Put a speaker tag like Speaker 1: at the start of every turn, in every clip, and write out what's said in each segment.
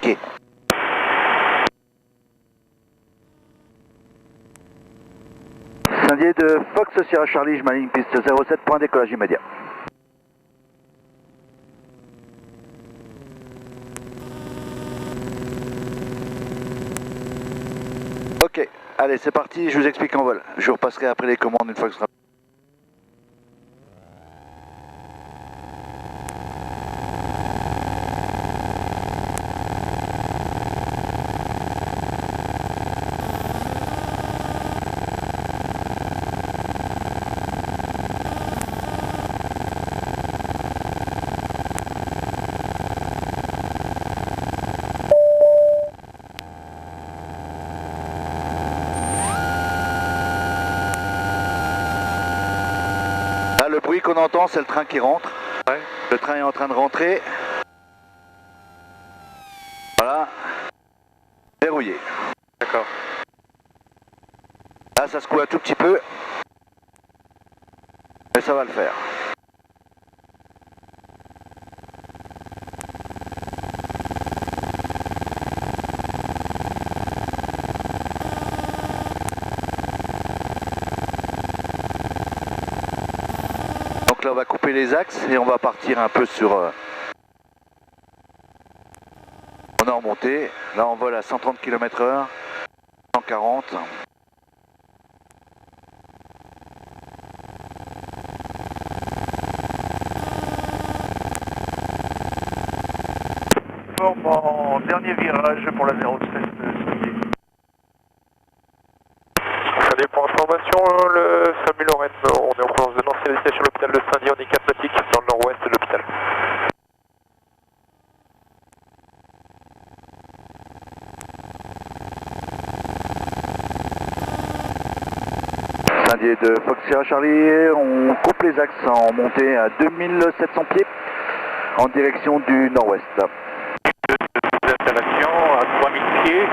Speaker 1: quai. Saint-Dié de Fox Sierra Charlie, je m'aligne piste 07, point décollage immédiat. Ok, allez c'est parti, je vous explique en vol. Je vous repasserai après les commandes une fois que ce sera... Le bruit qu'on entend, c'est le train qui rentre. Ouais. Le train est en train de rentrer. Voilà. Verrouillé.
Speaker 2: D'accord.
Speaker 1: Là, ça secoue un tout petit peu. Mais ça va le faire. Donc là on va couper les axes et on va partir un peu sur... On est en montée, là on vole à 130 km/h, 140.
Speaker 3: Forme en dernier virage pour la 07 Saint-Dié.
Speaker 2: Salut, pour information, le SAMU Lorraine, on est en présence de l'ancienne destination l'hôpital de Saint-Dié, handicap fatigue, dans le nord-ouest de l'hôpital.
Speaker 1: Saint-Dié de Fox Sierra Charlie, on coupe les axes en montée à 2700 pieds en direction du nord-ouest.
Speaker 3: L'installation à 3000 pieds,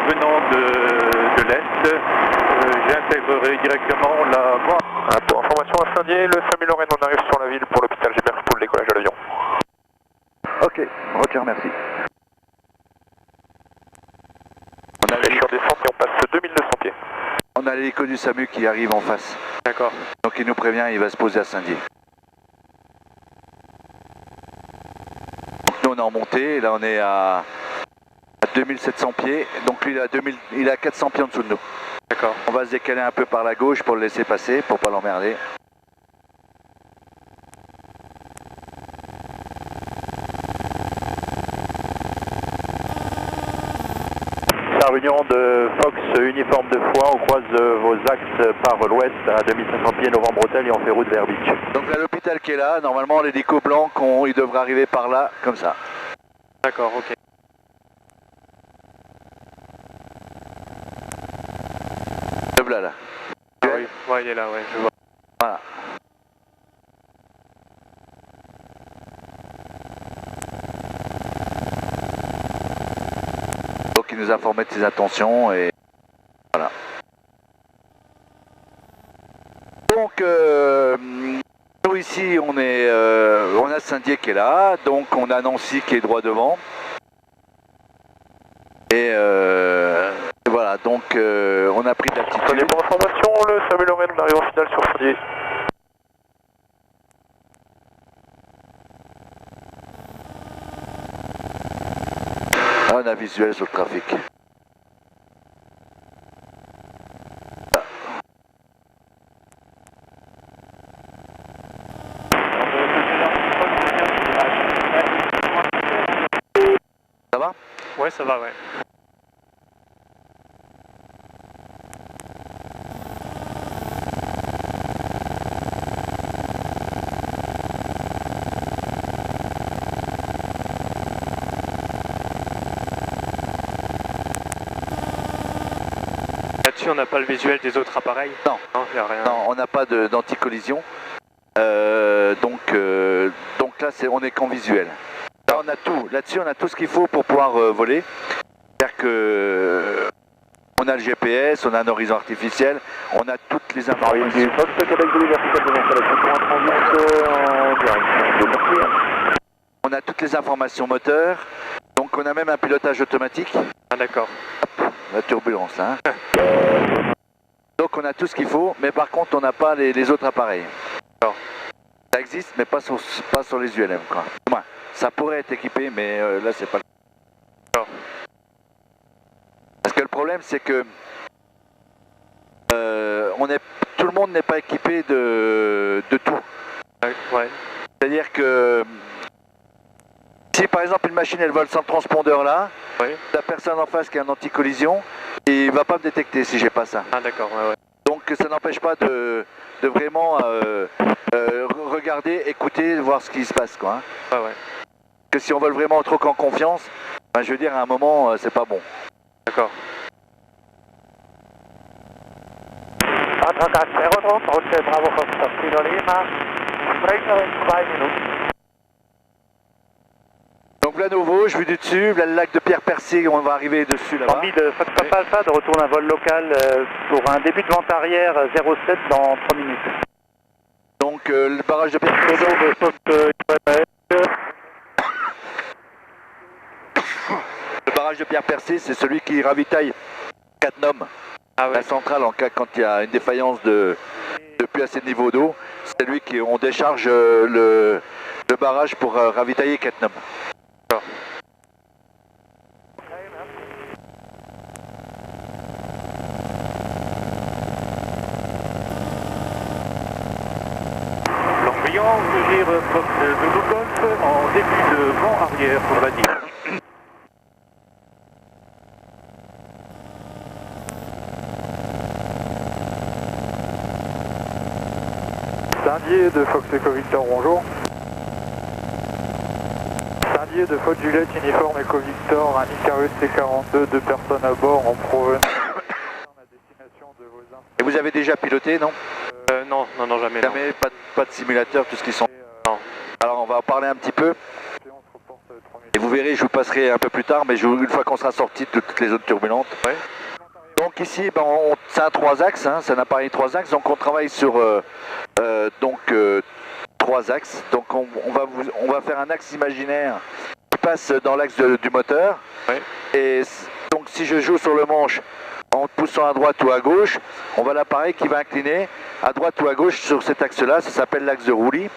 Speaker 3: venant de l'est, j'intégrerai directement la voie.
Speaker 2: Pour information à Saint-Dié, le SAMU Lorraine, on arrive sur la ville pour l'hôpital Gilbert pour le décollage de l'avion.
Speaker 1: Ok, Roger, merci.
Speaker 2: On est sur descente et on passe 2900 pieds.
Speaker 1: On a l'hélico du SAMU qui arrive en face.
Speaker 2: D'accord.
Speaker 1: Donc il nous prévient, il va se poser à Saint-Dié. Donc nous on est en montée, là on est à 2700 pieds, donc lui il a 400 pieds en dessous de nous.
Speaker 2: D'accord.
Speaker 1: On va se décaler un peu par la gauche pour le laisser passer, pour pas l'emmerder.
Speaker 3: La réunion de Fox, uniforme de foi, on croise vos axes par l'ouest à 2500 pieds, Novembre-Hôtel, et on fait route vers Beach.
Speaker 1: Donc là l'hôpital qui est là, normalement l'hélico blanc, il devrait arriver par là, comme ça.
Speaker 2: D'accord, ok.
Speaker 1: Le voilà là.
Speaker 2: Ah oui, ouais, il est là, ouais, je vois.
Speaker 1: Voilà. Donc il nous a informé de ses intentions et voilà. Donc nous ici on a Saint-Dié qui est là, donc on a Nancy qui est droit devant. Et voilà, donc on a pris de l'altitude.
Speaker 2: Attendez, pour information, le SAMU Lorraine, on arrive en finale sur Saint-Dié.
Speaker 1: Ah, on a visuel sur le trafic. Ça va?
Speaker 2: Ouais, ça va, ouais. Là-dessus, on n'a pas le visuel des autres appareils?
Speaker 1: Non.
Speaker 2: Non, y a rien.
Speaker 1: Non, on n'a pas d'anti-collision. Donc là, on est qu'en visuel. Là, on a tout. Là-dessus, on a tout ce qu'il faut pour pouvoir voler. C'est-à-dire que on a le GPS, on a un horizon artificiel, on a toutes les informations. On a toutes les informations moteurs, donc on a même un pilotage automatique.
Speaker 2: Ah d'accord.
Speaker 1: La turbulence là. Hein. Donc on a tout ce qu'il faut, mais par contre on n'a pas les autres appareils.
Speaker 2: D'accord.
Speaker 1: Ça existe, mais pas sur les ULM, quoi. Enfin, ça pourrait être équipé, mais là c'est pas le cas. Parce que le problème c'est que tout le monde n'est pas équipé de tout.
Speaker 2: Ouais.
Speaker 1: C'est-à-dire que si par exemple une machine elle vole sans le transpondeur là,
Speaker 2: Ouais.
Speaker 1: la personne en face qui a un anti-collision, il va pas me détecter si j'ai pas ça.
Speaker 2: Ah d'accord, ouais, ouais.
Speaker 1: Donc ça n'empêche pas de vraiment regarder, écouter, voir ce qui se passe, quoi. Hein.
Speaker 2: Ouais, ouais.
Speaker 1: Que si on vole vraiment trop en confiance, ben, je veux dire à un moment c'est pas bon.
Speaker 2: D'accord.
Speaker 3: Bravo Fox, Kilo Lima, Sprecher in 2 minutes.
Speaker 1: Donc là nouveau, je vais du dessus, là le lac de Pierre-Percé, on va arriver dessus là-bas.
Speaker 3: Envie de Fox Papa Alpha de retour d'un vol local pour un début de vente arrière 07 dans 3 minutes.
Speaker 1: Donc le barrage de Pierre-Percé. Le barrage de Pierre-Percé, c'est celui qui ravitaille Cattenom.
Speaker 2: Ah ouais.
Speaker 1: La centrale en cas quand il y a une défaillance de plus assez de niveau d'eau, c'est lui qui on décharge le barrage pour ravitailler Cattenom.
Speaker 2: D'accord.
Speaker 3: L'embrayant ouvrir Fox de Golf en début de vent arrière pour la dire. Saint-Dié de Fox Echo Victor, bonjour. Saint-Dié de Fox Juliette, uniforme Echo Victor, un Icarus C42, 2 personnes à bord en provenance à destination de vos infos.
Speaker 1: Et vous avez déjà piloté, non?
Speaker 2: Non, jamais.
Speaker 1: Jamais, pas de simulateur, tout ce qui sont.
Speaker 2: Non.
Speaker 1: Alors on va en parler un petit peu. Et vous verrez, je vous passerai un peu plus tard, mais une fois qu'on sera sorti de toutes les zones turbulentes.
Speaker 2: Ouais.
Speaker 1: Donc ici, ben, c'est un 3 axes, hein, c'est un appareil 3 axes, donc on travaille sur 3 axes. Donc on va faire un axe imaginaire qui passe dans l'axe du moteur.
Speaker 2: Ouais.
Speaker 1: Et donc si je joue sur le manche en poussant à droite ou à gauche, on va l'appareil qui va incliner à droite ou à gauche sur cet axe-là, ça s'appelle l'axe de roulis.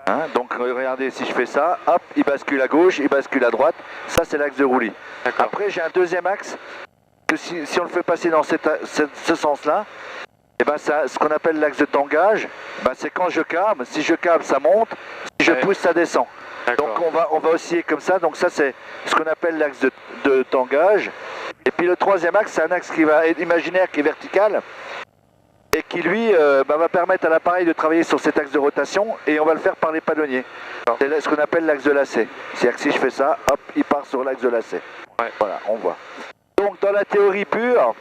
Speaker 1: Hein, donc regardez, si je fais ça, hop, il bascule à gauche, il bascule à droite, ça c'est l'axe de roulis. Après j'ai un deuxième axe, que si on le fait passer dans ce sens-là, et ben ça, ce qu'on appelle l'axe de tangage, ben c'est quand je câble, si je câble ça monte, si je pousse ça descend. Donc on va osciller comme ça, donc ça c'est ce qu'on appelle l'axe de tangage. Et puis le troisième axe, c'est un axe qui va être imaginaire, qui est vertical, et qui lui va permettre à l'appareil de travailler sur cet axe de rotation, et on va le faire par les palonniers. C'est ce qu'on appelle l'axe de lacet. C'est-à-dire que si je fais ça, hop, il part sur l'axe de lacet. Ouais. Voilà, on voit. Donc dans la théorie pure,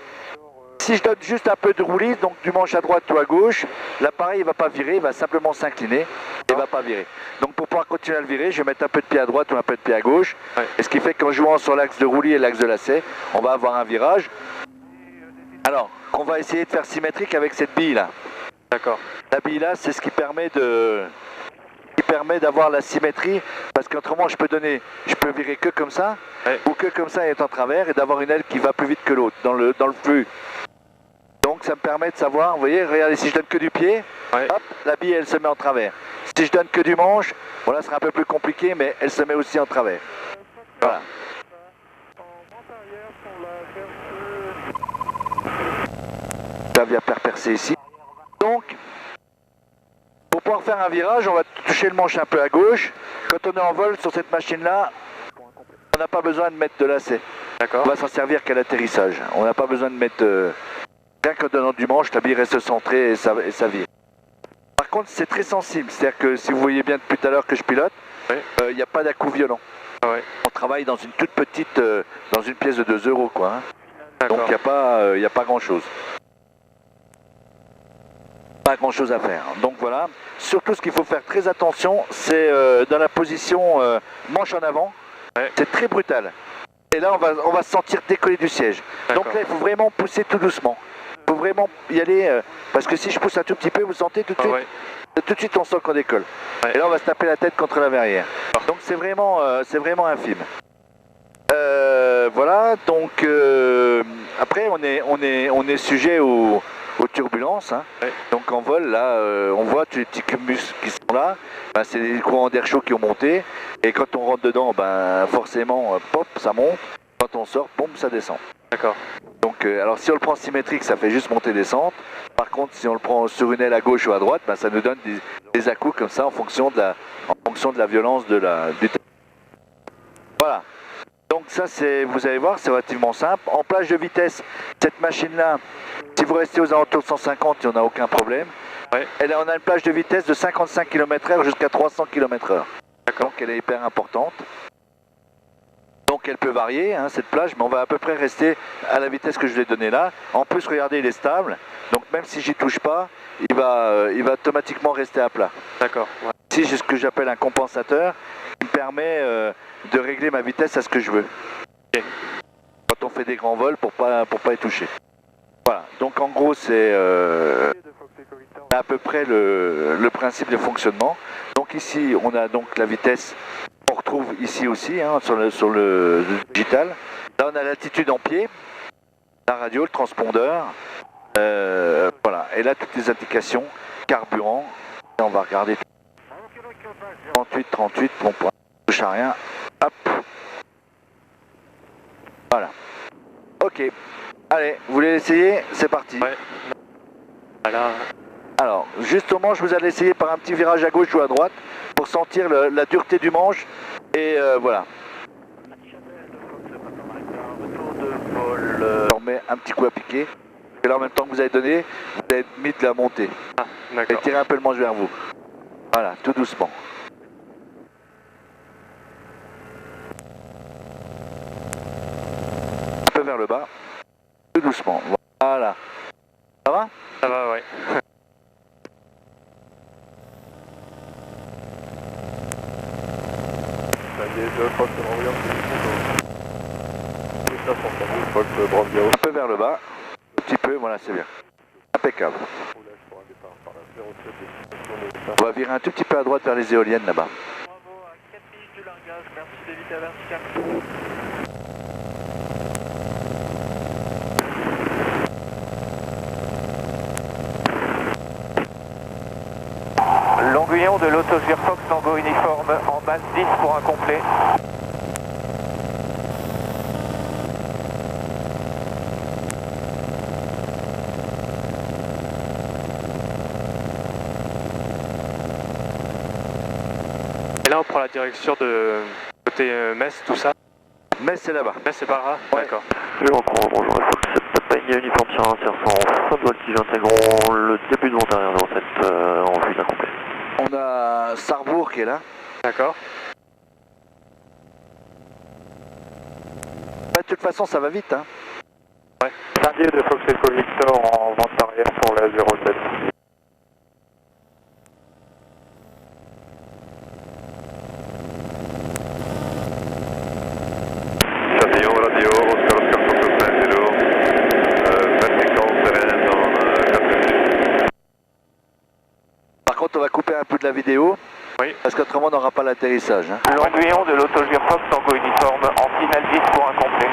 Speaker 1: si je donne juste un peu de roulis, donc du manche à droite ou à gauche, l'appareil ne va pas virer, il va simplement s'incliner et il ne va pas virer. Donc pour pouvoir continuer à le virer, je vais mettre un peu de pied à droite ou un peu de pied à gauche. Ouais. Et ce qui fait qu'en jouant sur l'axe de roulis et l'axe de lacet, on va avoir un virage. Alors, qu'on va essayer de faire symétrique avec cette bille là. D'accord. La bille là, c'est ce qui permet d'avoir la symétrie, parce qu'autrement je peux virer que comme ça, ouais, ou que comme ça et être en travers, et d'avoir une aile qui va plus vite que l'autre dans le flux. Donc ça me permet de savoir, vous voyez, regardez, si je donne que du pied, ouais, hop, la bille elle se met en travers. Si je donne que du manche, voilà, ce sera un peu plus compliqué, mais elle se met aussi en travers. Voilà. Ça vient percer ici. Donc, pour pouvoir faire un virage, on va toucher le manche un peu à gauche. Quand on est en vol sur cette machine-là, on n'a pas besoin de mettre de lacet. On va s'en servir qu'à l'atterrissage. On n'a pas besoin de mettre... rien qu'en donnant du manche, la bille reste centrée et ça vire. Par contre, c'est très sensible. C'est-à-dire que si vous voyez bien depuis tout à l'heure que je pilote, il n'y a pas d'à-coup violent. Ouais. On travaille dans une toute petite... dans une pièce de 2 €, quoi. Hein. Donc, il n'y a pas grand-chose. Pas grand chose à faire. Donc voilà, surtout ce qu'il faut faire très attention, c'est dans la position manche en avant, ouais, c'est très brutal. Et là on va se sentir décoller du siège. Donc là il faut vraiment pousser tout doucement. Il faut vraiment y aller, parce que si je pousse un tout petit peu, vous sentez tout de suite, tout de suite on sent qu'on décolle. Ouais. Et là on va se taper la tête contre la verrière. Donc c'est vraiment infime. Voilà, donc après on est sujet aux turbulences. Hein.
Speaker 4: Ouais.
Speaker 1: Donc en vol, là, on voit tous les petits cumuls qui sont là. Ben, c'est des courants d'air chaud qui ont monté. Et quand on rentre dedans, ben, forcément, pop, ça monte. Quand on sort, pompe, ça descend.
Speaker 4: D'accord.
Speaker 1: Donc, alors si on le prend symétrique, ça fait juste monter-descente. Par contre, si on le prend sur une aile à gauche ou à droite, ben, ça nous donne des à-coups comme ça en fonction de la violence du Voilà. Donc ça, vous allez voir, c'est relativement simple. En plage de vitesse, cette machine-là, si vous restez aux alentours de 150, il n'y en a aucun problème.
Speaker 4: Ouais.
Speaker 1: On a une plage de vitesse de 55 km/h jusqu'à 300 km/h.
Speaker 4: D'accord.
Speaker 1: Donc elle est hyper importante. Donc elle peut varier, hein, cette plage, mais on va à peu près rester à la vitesse que je vous ai donnée là. En plus, regardez, il est stable. Donc même si j'y touche pas, il va automatiquement rester à plat.
Speaker 4: D'accord. Ouais.
Speaker 1: Ici, j'ai ce que j'appelle un compensateur qui me permet de régler ma vitesse à ce que je veux.
Speaker 4: Okay.
Speaker 1: Quand on fait des grands vols pour pas y toucher. Voilà, donc en gros c'est à peu près le principe de fonctionnement. Donc ici on a donc la vitesse qu'on retrouve ici aussi hein, sur le digital. Là on a l'altitude en pied, la radio, le transpondeur. Voilà, et là toutes les indications, carburant. Et on va regarder 38, bon point, on touche à rien. Hop. Voilà. Ok. Allez, vous voulez l'essayer? C'est parti.
Speaker 4: Ouais. Voilà.
Speaker 1: Alors, justement, je vous allais essayer par un petit virage à gauche ou à droite pour sentir la dureté du manche. Et voilà. Je remets un petit coup à piquer. Et là, en même temps que vous avez donné, vous avez mis de la montée.
Speaker 4: Ah,
Speaker 1: Et
Speaker 4: d'accord.
Speaker 1: tirez un peu le manche vers vous. Voilà, tout doucement. Un peu vers le bas. Tout doucement. Voilà. Ça va?
Speaker 4: Ça va, ouais.
Speaker 1: Un peu vers le bas. Un petit peu, voilà, c'est bien. Impeccable. On va virer un tout petit peu à droite vers les éoliennes là-bas.
Speaker 2: Bravo, à 4 minutes du largage, merci d'éviter la verticale. Longuillon de l'Autogire Fox Tango uniforme en base 10 pour un complet.
Speaker 4: Et là, on prend la direction de côté Metz, tout ça.
Speaker 1: Mais c'est là-bas.
Speaker 4: Metz, c'est par là.
Speaker 1: Ouais.
Speaker 4: D'accord.
Speaker 2: Bonjour, Fox, Papa uniforme sur un tiers en fin de voltige, intégrons le début de monte arrière 07 en vue d'un complet.
Speaker 1: On a Sarrebourg qui est là.
Speaker 4: D'accord.
Speaker 1: Bah, de toute façon, ça va vite. Hein.
Speaker 2: Sandier de Fox Echo Victor en vente arrière pour la 07.
Speaker 5: Chatillon, radio, Oscar Oscar Fox 5 hello. Vertical terrain dans 4 minutes.
Speaker 1: Par contre, on va couper un peu de la vidéo.
Speaker 4: Oui.
Speaker 1: Parce qu'autrement, on n'aura pas l'atterrissage. Hein.
Speaker 2: Longuillon de l'Autogire Fox Tango uniforme en finale 10 pour un complet.